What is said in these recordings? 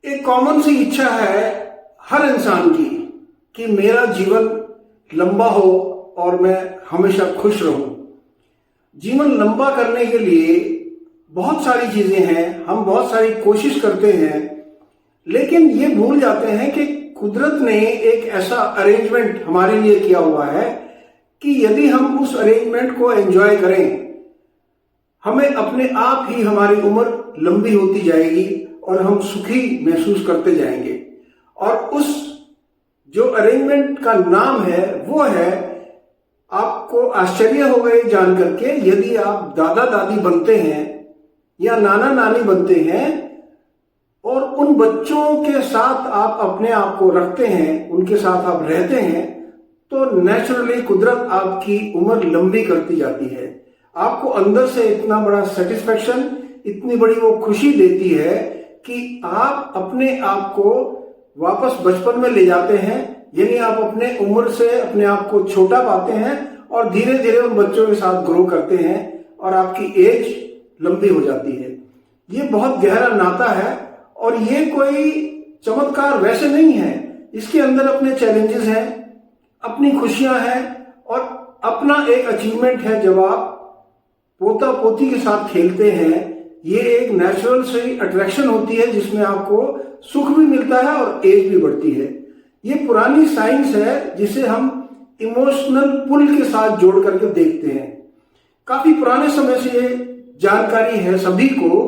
एक कॉमन सी इच्छा है हर इंसान की कि मेरा जीवन लंबा हो और मैं हमेशा खुश रहूं। जीवन लंबा करने के लिए बहुत सारी चीजें हैं, हम बहुत सारी कोशिश करते हैं, लेकिन ये भूल जाते हैं कि कुदरत ने एक ऐसा अरेंजमेंट हमारे लिए किया हुआ है कि यदि हम उस अरेंजमेंट को एंजॉय करें, हमें अपने आप ही हमारी उम्र लंबी होती जाएगी और हम सुखी महसूस करते जाएंगे। और उस जो अरेंजमेंट का नाम है वो है, आपको आश्चर्य होगा ये जान करके, यदि आप दादा दादी बनते हैं या नाना नानी बनते हैं और उन बच्चों के साथ आप अपने आप को रखते हैं, उनके साथ आप रहते हैं, तो नेचुरली कुदरत आपकी उम्र लंबी करती जाती है। आपको अंदर से इतना बड़ा सेटिस्फेक्शन, इतनी बड़ी वो खुशी देती है कि आप अपने आप को वापस बचपन में ले जाते हैं, यानी आप अपने उम्र से अपने आप को छोटा पाते हैं और धीरे धीरे उन बच्चों के साथ ग्रो करते हैं और आपकी एज लंबी हो जाती है। ये बहुत गहरा नाता है और ये कोई चमत्कार वैसे नहीं है। इसके अंदर अपने चैलेंजेस हैं, अपनी खुशियां हैं और अपना एक अचीवमेंट है। जब आप पोता पोती के साथ खेलते हैं, ये एक नेचुरल सी अट्रैक्शन होती है जिसमें आपको सुख भी मिलता है और एज भी बढ़ती है। ये पुरानी साइंस है जिसे हम इमोशनल पुल के साथ जोड़ करके देखते हैं। काफी पुराने समय से ये जानकारी है सभी को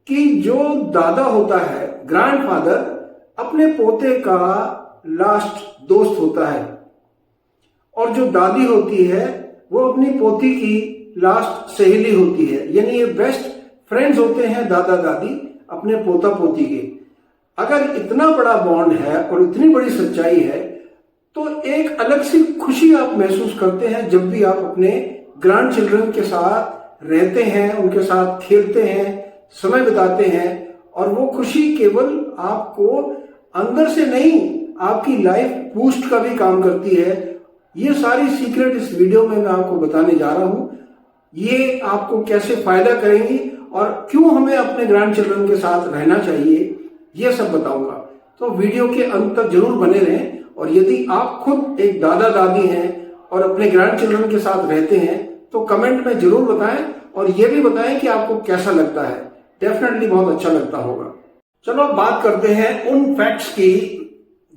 कि जो दादा होता है, ग्रैंडफादर, अपने पोते का लास्ट दोस्त होता है और जो दादी होती है वो अपनी पोती की लास्ट सहेली होती है। यानी ये बेस्ट फ्रेंड्स होते हैं दादा दादी अपने पोता पोती के। अगर इतना बड़ा बॉन्ड है और इतनी बड़ी सच्चाई है तो एक अलग सी खुशी आप महसूस करते हैं जब भी आप अपने ग्रैंड चिल्ड्रन के साथ रहते हैं, उनके साथ खेलते हैं, समय बिताते हैं। और वो खुशी केवल आपको अंदर से नहीं, आपकी लाइफ बूस्ट का भी काम करती है। ये सारी सीक्रेट इस वीडियो में मैं आपको बताने जा रहा हूं। ये आपको कैसे फायदा करेंगी और क्यों हमें अपने ग्रैंड चिल्ड्रन के साथ रहना चाहिए, ये सब बताऊंगा। तो वीडियो के अंत तक जरूर बने रहें। और यदि आप खुद एक दादा दादी हैं और अपने ग्रैंड चिल्ड्रन के साथ रहते हैं तो कमेंट में जरूर बताएं और ये भी बताएं कि आपको कैसा लगता है। डेफिनेटली बहुत अच्छा लगता होगा। चलो अब बात करते हैं उन फैक्ट्स की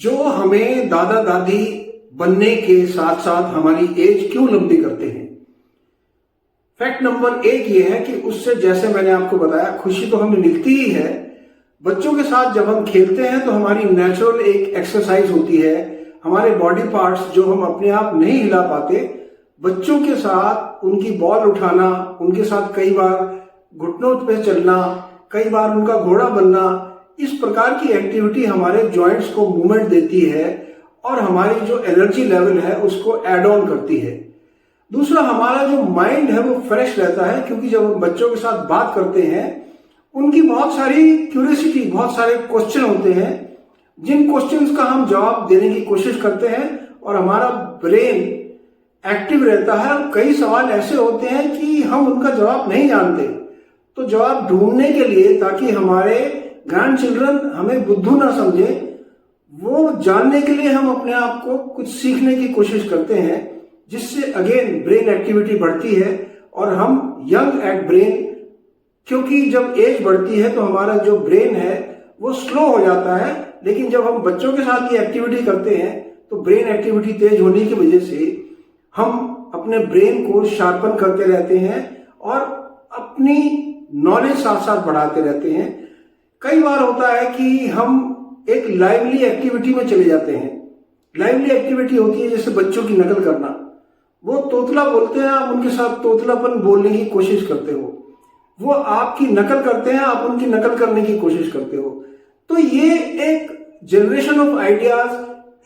जो हमें दादा दादी बनने के साथ साथ हमारी एज क्यों लंबी करते हैं। फैक्ट नंबर 1 ये है कि उससे, जैसे मैंने आपको बताया, खुशी तो हमें मिलती ही है। बच्चों के साथ जब हम खेलते हैं तो हमारी नेचुरल एक एक्सरसाइज होती है। हमारे बॉडी पार्ट्स जो हम अपने आप नहीं हिला पाते, बच्चों के साथ उनकी बॉल उठाना, उनके साथ कई बार घुटनों पे चलना, कई बार उनका घोड़ा बनना, इस प्रकार की एक्टिविटी हमारे जॉइंट्स को मूवमेंट देती है और हमारी जो एनर्जी लेवल है उसको एड ऑन करती है। दूसरा, हमारा जो माइंड है वो फ्रेश रहता है, क्योंकि जब हम बच्चों के साथ बात करते हैं उनकी बहुत सारी क्यूरियोसिटी, बहुत सारे क्वेश्चन होते हैं जिन क्वेश्चंस का हम जवाब देने की कोशिश करते हैं और हमारा ब्रेन एक्टिव रहता है। और कई सवाल ऐसे होते हैं कि हम उनका जवाब नहीं जानते, तो जवाब ढूंढने के लिए, ताकि हमारे ग्रैंड चिल्ड्रन हमें बुद्धू ना समझे, वो जानने के लिए हम अपने आप को कुछ सीखने की कोशिश करते हैं, जिससे अगेन ब्रेन एक्टिविटी बढ़ती है और हम यंग एट ब्रेन, क्योंकि जब एज बढ़ती है तो हमारा जो ब्रेन है वो स्लो हो जाता है। लेकिन जब हम बच्चों के साथ ये एक्टिविटी करते हैं तो ब्रेन एक्टिविटी तेज होने की वजह से हम अपने ब्रेन को शार्पन करते रहते हैं और अपनी नॉलेज साथ साथ बढ़ाते रहते हैं। कई बार होता है कि हम एक लाइवली एक्टिविटी में चले जाते हैं। लाइवली एक्टिविटी होती है जैसे बच्चों की नकल करना। वो तोतला बोलते हैं, आप उनके साथ तोतलापन बोलने की कोशिश करते हो, वो आपकी नकल करते हैं, आप उनकी नकल करने की कोशिश करते हो। तो ये एक जनरेशन ऑफ आइडियाज,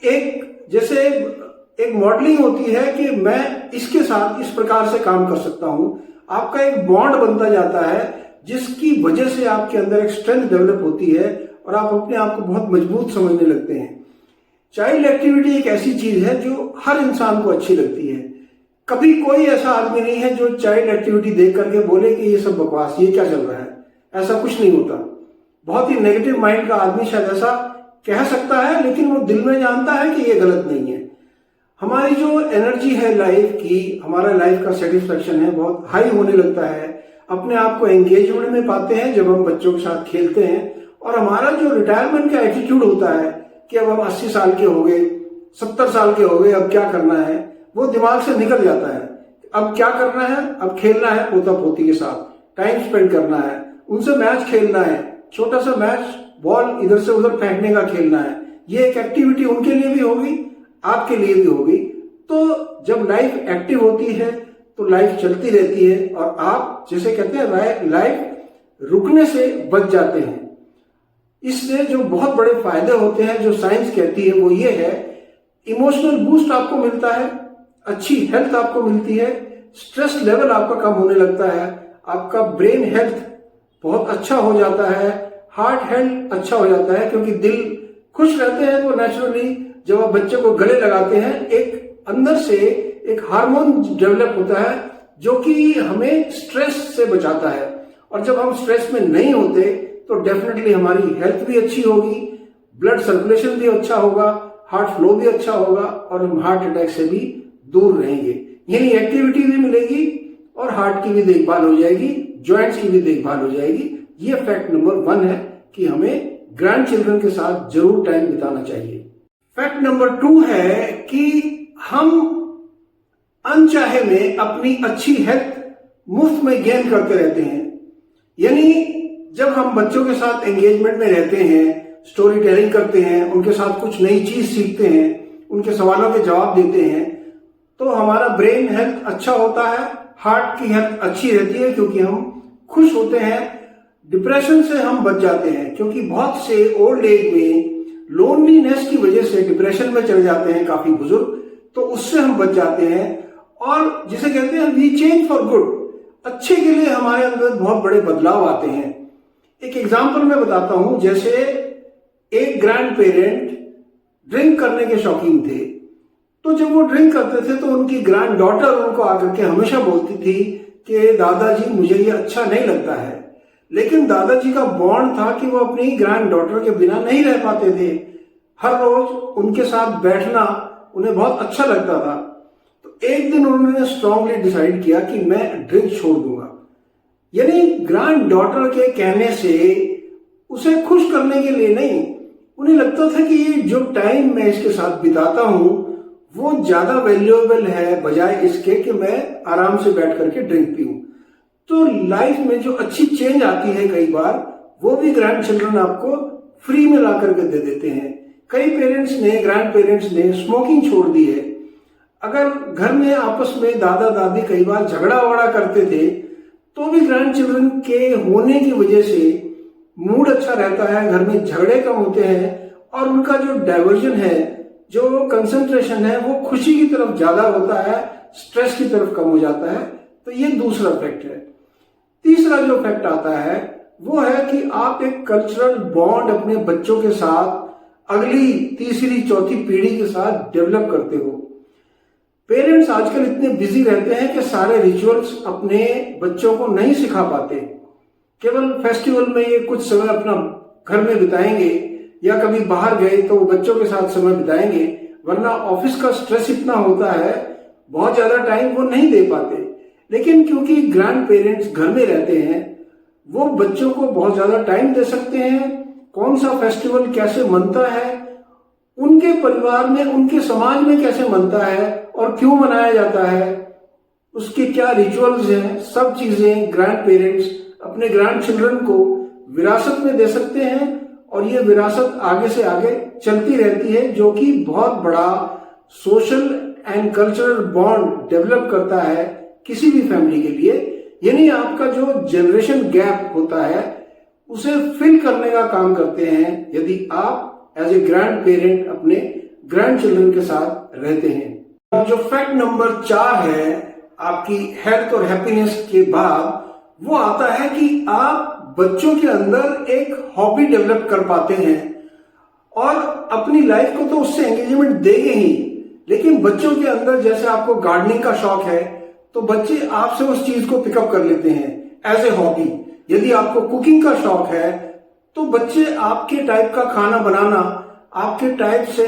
एक जैसे एक मॉडलिंग होती है कि मैं इसके साथ इस प्रकार से काम कर सकता हूं। आपका एक बॉन्ड बनता जाता है जिसकी वजह से आपके अंदर एक स्ट्रेंथ डेवलप होती है और आप अपने आप को बहुत मजबूत समझने लगते हैं। चाइल्ड एक्टिविटी एक ऐसी चीज है जो हर इंसान को अच्छी लगती है। कभी कोई ऐसा आदमी नहीं है जो चाइल्ड एक्टिविटी देख करके बोले कि ये सब बकवास, ये क्या चल रहा है। ऐसा कुछ नहीं होता। बहुत ही नेगेटिव माइंड का आदमी शायद ऐसा कह सकता है, लेकिन वो दिल में जानता है कि ये गलत नहीं है। हमारी जो एनर्जी है लाइफ की, हमारा लाइफ का सेटिस्फेक्शन है बहुत हाई होने लगता है, अपने आप को एंगेजमेंट में पाते हैं जब हम बच्चों के साथ खेलते हैं। और हमारा जो रिटायरमेंट का एटीट्यूड होता है कि अब हम 80 साल के हो गए, 70 साल के हो गए, अब क्या करना है, वो दिमाग से निकल जाता है। अब क्या करना है, अब खेलना है पोता पोती के साथ, टाइम स्पेंड करना है, उनसे मैच खेलना है, छोटा सा मैच, बॉल इधर से उधर फेंकने का खेलना है। ये एक एक्टिविटी उनके लिए भी होगी, आपके लिए भी होगी। तो जब लाइफ एक्टिव होती है तो लाइफ चलती रहती है और आप जैसे कहते हैं लाइफ रुकने से बच जाते हैं। इससे जो बहुत बड़े फायदे होते हैं जो साइंस कहती है वो ये है, इमोशनल बूस्ट आपको मिलता है, अच्छी हेल्थ आपको मिलती है, स्ट्रेस लेवल आपका कम होने लगता है, आपका ब्रेन हेल्थ बहुत अच्छा हो जाता है, हार्ट हेल्थ अच्छा हो जाता है, क्योंकि दिल खुश रहते हैं तो नेचुरली जब आप बच्चे को गले लगाते हैं एक अंदर से एक हार्मोन डेवलप होता है जो कि हमें स्ट्रेस से बचाता है। और जब हम स्ट्रेस में नहीं होते तो डेफिनेटली हमारी हेल्थ भी अच्छी होगी, ब्लड सर्कुलेशन भी अच्छा होगा, हार्ट फ्लो भी अच्छा होगा और हम हार्ट अटैक से भी दूर रहेंगे। यानी एक्टिविटी भी मिलेगी और हार्ट की भी देखभाल हो जाएगी, जॉइंट्स की भी देखभाल हो जाएगी। ये फैक्ट नंबर 1 है कि हमें ग्रैंड चिल्ड्रन के साथ जरूर टाइम बिताना चाहिए। फैक्ट नंबर 2 है कि हम अनचाहे में अपनी अच्छी हेल्थ मुफ्त में गेन करते रहते हैं। यानी जब हम बच्चों के साथ एंगेजमेंट में रहते हैं, स्टोरी टेलिंग करते हैं, उनके साथ कुछ नई चीज सीखते हैं, उनके सवालों के जवाब देते हैं, तो हमारा ब्रेन हेल्थ अच्छा होता है, हार्ट की हेल्थ अच्छी रहती है क्योंकि हम खुश होते हैं। डिप्रेशन से हम बच जाते हैं क्योंकि बहुत से ओल्ड एज में लोनलीनेस की वजह से डिप्रेशन में चले जाते हैं काफी बुजुर्ग, तो उससे हम बच जाते हैं। और जिसे कहते हैं वी चेंज फॉर गुड, अच्छे के लिए हमारे अंदर बहुत बड़े बदलाव आते हैं। एक एग्जांपल मैं बताता हूं, जैसे एक ग्रैंड पेरेंट ड्रिंक करने के शौकीन थे, तो जब वो ड्रिंक करते थे तो उनकी ग्रैंड डॉटर उनको आकर के हमेशा बोलती थी कि दादाजी मुझे ये अच्छा नहीं लगता है। लेकिन दादाजी का बॉन्ड था कि वो अपनी ग्रैंड डॉटर के बिना नहीं रह पाते थे, हर रोज उनके साथ बैठना उन्हें बहुत अच्छा लगता था। तो एक दिन उन्होंने स्ट्रांगली डिसाइड किया कि मैं ड्रिंक छोड़ दूंगा। यानी ग्रैंड डॉटर के कहने से, उसे खुश करने के लिए नहीं, उन्हें लगता था कि ये जो टाइम मैं इसके साथ बिताता हूं वो ज्यादा वैल्यूएबल है बजाय इसके कि मैं आराम से बैठ करके ड्रिंक पीऊं। तो लाइफ में जो अच्छी चेंज आती है कई बार वो भी ग्रैंड चिल्ड्रन आपको फ्री में ला करके दे देते हैं। कई पेरेंट्स ने, ग्रैंड पेरेंट्स ने स्मोकिंग छोड़ दी है। अगर घर में आपस में दादा दादी कई बार झगड़ा वगड़ा करते थे तो भी ग्रैंड चिल्ड्रन के होने की वजह से मूड अच्छा रहता है, घर में झगड़े कम होते हैं और उनका जो डाइवर्जन है, जो कंसंट्रेशन है वो खुशी की तरफ ज्यादा होता है, स्ट्रेस की तरफ कम हो जाता है। तो ये दूसरा फैक्ट है। तीसरा जो फैक्ट आता है वो है कि आप एक कल्चरल बॉन्ड अपने बच्चों के साथ अगली तीसरी चौथी पीढ़ी के साथ डेवलप करते हो। पेरेंट्स आजकल इतने बिजी रहते हैं कि सारे रिचुअल्स अपने बच्चों को नहीं सिखा पाते। केवल फेस्टिवल में ये कुछ समय अपना घर में बिताएंगे या कभी बाहर गए तो बच्चों के साथ समय बिताएंगे, वरना ऑफिस का स्ट्रेस इतना होता है बहुत ज्यादा टाइम वो नहीं दे पाते। लेकिन क्योंकि ग्रैंड पेरेंट्स घर में रहते हैं वो बच्चों को बहुत ज्यादा टाइम दे सकते हैं। कौन सा फेस्टिवल कैसे मनता है, उनके परिवार में, उनके समाज में कैसे मनता है और क्यों मनाया जाता है, उसके क्या रिचुअल्स हैं, सब चीजें ग्रैंड पेरेंट्स अपने ग्रैंड चिल्ड्रन को विरासत में दे सकते हैं और ये विरासत आगे से आगे चलती रहती है, जो कि बहुत बड़ा social and cultural bond develop करता है किसी भी फैमिली के लिए। यानी आपका जो जनरेशन गैप होता है उसे फिल करने का काम करते हैं यदि आप एज ए ग्रैंड पेरेंट अपने ग्रैंड चिल्ड्रन के साथ रहते हैं। जो फैक्ट नंबर 4 है आपकी हेल्थ और हैप्पीनेस के बाद, वो आता है कि आप बच्चों के अंदर एक हॉबी डेवलप कर पाते हैं और अपनी लाइफ को तो उससे एंगेजमेंट देंगे ही, लेकिन बच्चों के अंदर जैसे आपको गार्डनिंग का शौक है तो बच्चे आपसे उस चीज को पिकअप कर लेते हैं एज ए हॉबी। यदि आपको कुकिंग का शौक है तो बच्चे आपके टाइप का खाना बनाना, आपके टाइप से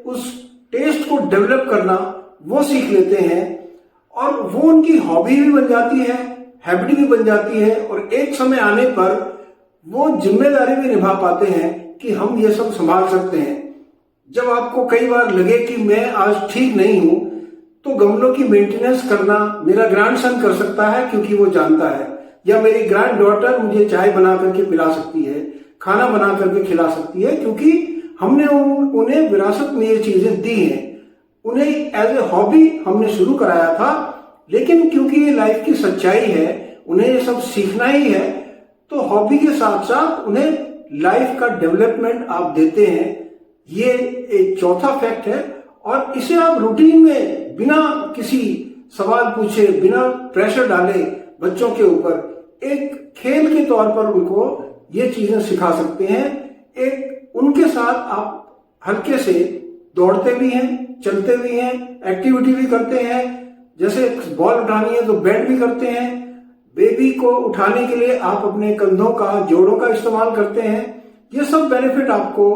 उस टेस्ट को डेवलप करना वो सीख लेते हैं और वो उनकी हॉबी भी बन जाती है, हैबिट भी बन जाती है और एक समय आने पर वो जिम्मेदारी भी निभा पाते हैं कि हम ये सब संभाल सकते हैं। जब आपको कई बार लगे कि मैं आज ठीक नहीं हूं, तो गमलों की मेंटेनेंस करना मेरा ग्रैंडसन कर सकता है क्योंकि वो जानता है, या मेरी ग्रैंड डॉटर मुझे चाय बना करके पिला सकती है, खाना बना करके खिला सकती है, क्योंकि हमने उन्हें विरासत में ये चीजें दी हैं। उन्हें एज ए हॉबी हमने शुरू कराया था, लेकिन क्योंकि ये लाइफ की सच्चाई है, उन्हें ये सब सीखना ही है, तो हॉबी के साथ साथ उन्हें लाइफ का डेवलपमेंट आप देते हैं। ये एक चौथा फैक्ट है और इसे आप रूटीन में बिना किसी सवाल पूछे, बिना प्रेशर डाले बच्चों के ऊपर एक खेल के तौर पर उनको ये चीजें सिखा सकते हैं। एक उनके साथ आप हल्के से दौड़ते भी हैं, चलते भी हैं, एक्टिविटी भी करते हैं, जैसे बॉल उठानी है तो बैट भी करते हैं। बेबी को उठाने के लिए आप अपने कंधों का, जोड़ों का इस्तेमाल करते हैं। ये सब बेनिफिट आपको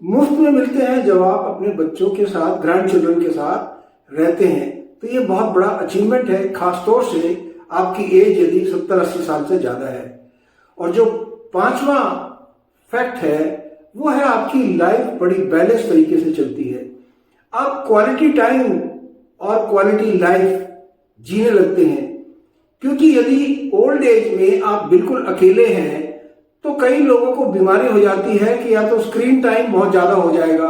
मुफ्त में मिलते हैं जब आप अपने बच्चों के साथ, ग्रैंड चिल्ड्रन के साथ रहते हैं। तो ये बहुत बड़ा अचीवमेंट है, खासतौर से आपकी एज यदि 70-80 साल से ज्यादा है। और जो पांचवा फैक्ट है वो है आपकी लाइफ बड़ी बैलेंस तरीके से चलती है। आप क्वालिटी टाइम और क्वालिटी लाइफ जीने लगते हैं, क्योंकि यदि ओल्ड एज में आप बिल्कुल अकेले हैं तो कई लोगों को बीमारी हो जाती है कि या तो स्क्रीन टाइम बहुत ज्यादा हो जाएगा,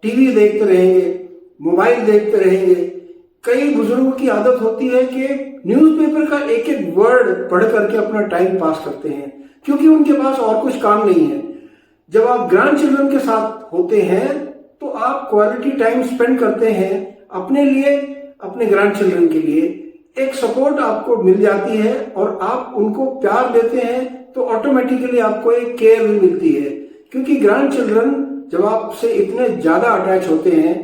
टीवी देखते रहेंगे, मोबाइल देखते रहेंगे। कई बुजुर्गों की आदत होती है कि न्यूज़पेपर का एक एक वर्ड पढ़ करके अपना टाइम पास करते हैं, क्योंकि उनके पास और कुछ काम नहीं है। जब आप ग्रैंड चिल्ड्रन के साथ होते हैं तो आप क्वालिटी टाइम स्पेंड करते हैं अपने लिए, अपने ग्रैंड चिल्ड्रन के लिए। एक सपोर्ट आपको मिल जाती है और आप उनको प्यार देते हैं तो ऑटोमेटिकली आपको एक केयर भी मिलती है, क्योंकि ग्रैंड चिल्ड्रन जब आपसे इतने ज्यादा अटैच होते हैं,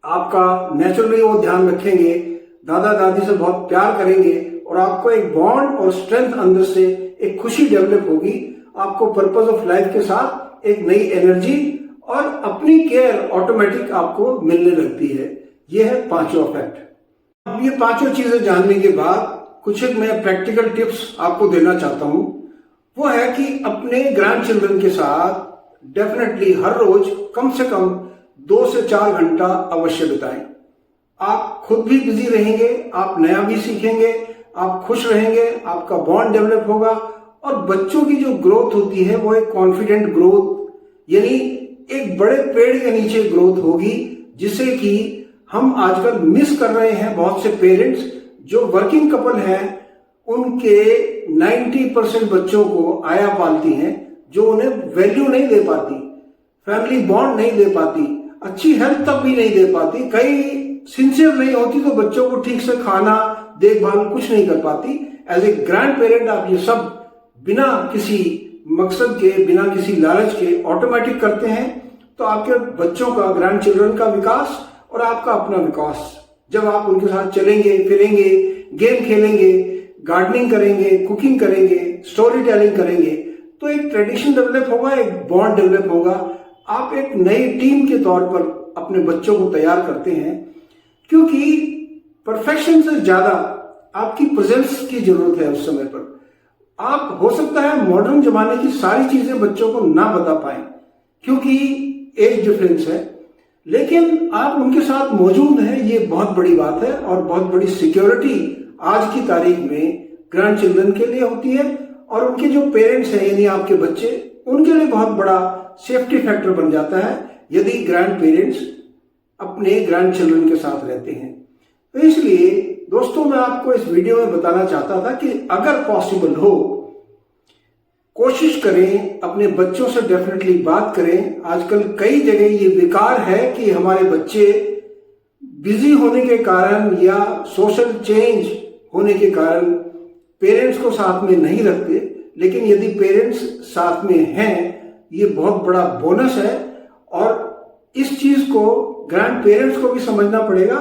आपका नेचुरली वो ध्यान रखेंगे, दादा दादी से बहुत प्यार करेंगे और आपको एक बॉन्ड और स्ट्रेंथ अंदर से एक खुशी डेवलप होगी। आपको पर्पस ऑफ लाइफ के साथ एक नई एनर्जी और अपनी केयर ऑटोमेटिक आपको मिलने लगती है। यह है पांचवा फैक्ट। अब ये पांचों चीजें जानने के बाद कुछ एक मैं प्रैक्टिकल टिप्स आपको देना चाहता हूं। वो है कि अपने ग्रैंड चिल्ड्रन के साथ डेफिनेटली हर रोज कम से कम 2 से 4 घंटा अवश्य बिताएं। आप खुद भी बिजी रहेंगे, आप नया भी सीखेंगे, आप खुश रहेंगे, आपका बॉन्ड डेवलप होगा और बच्चों की जो ग्रोथ होती है वो एक कॉन्फिडेंट ग्रोथ, यानी एक बड़े पेड़ के नीचे ग्रोथ होगी, जिसे कि हम आजकल मिस कर रहे हैं। बहुत से पेरेंट्स जो वर्किंग कपल हैं उनके 90% बच्चों को आया पालती हैं, जो उन्हें वैल्यू नहीं दे पाती, फैमिली बॉन्ड नहीं दे पाती, अच्छी हेल्थ तक भी नहीं दे पाती, कई सिंसियर नहीं होती तो बच्चों को ठीक से खाना, देखभाल कुछ नहीं कर पाती। एज ए ग्रैंड पेरेंट आप ये सब बिना किसी मकसद के, बिना किसी लालच के ऑटोमेटिक करते हैं, तो आपके बच्चों का, ग्रैंड चिल्ड्रन का विकास और आपका अपना विकास, जब आप उनके साथ चलेंगे फिरेंगे, गेम खेलेंगे, गार्डनिंग करेंगे, कुकिंग करेंगे, स्टोरी टेलिंग करेंगे, तो एक ट्रेडिशन डेवलप होगा, एक बॉन्ड डेवलप होगा। आप एक नई टीम के तौर पर अपने बच्चों को तैयार करते हैं, क्योंकि परफेक्शन से ज्यादा आपकी प्रेजेंस की जरूरत है उस समय पर। आप हो सकता है मॉडर्न जमाने की सारी चीजें बच्चों को ना बता पाए क्योंकि एज डिफरेंस है, लेकिन आप उनके साथ मौजूद हैं, ये बहुत बड़ी बात है और बहुत बड़ी सिक्योरिटी आज की तारीख में ग्रैंड चिल्ड्रन के लिए होती है। और उनके जो पेरेंट्स हैं, यानी आपके बच्चे, उनके लिए बहुत बड़ा सेफ्टी फैक्टर बन जाता है यदि ग्रैंड पेरेंट्स अपने ग्रैंड चिल्ड्रन के साथ रहते हैं। तो इसलिए दोस्तों, मैं आपको इस वीडियो में बताना चाहता था कि अगर पॉसिबल हो, कोशिश करें, अपने बच्चों से डेफिनेटली बात करें। आजकल कई जगह ये विकार है कि हमारे बच्चे बिजी होने के कारण या सोशल चेंज होने के कारण पेरेंट्स को साथ में नहीं रखते, लेकिन यदि पेरेंट्स साथ में हैं, ये बहुत बड़ा बोनस है। और इस चीज को ग्रैंड पेरेंट्स को भी समझना पड़ेगा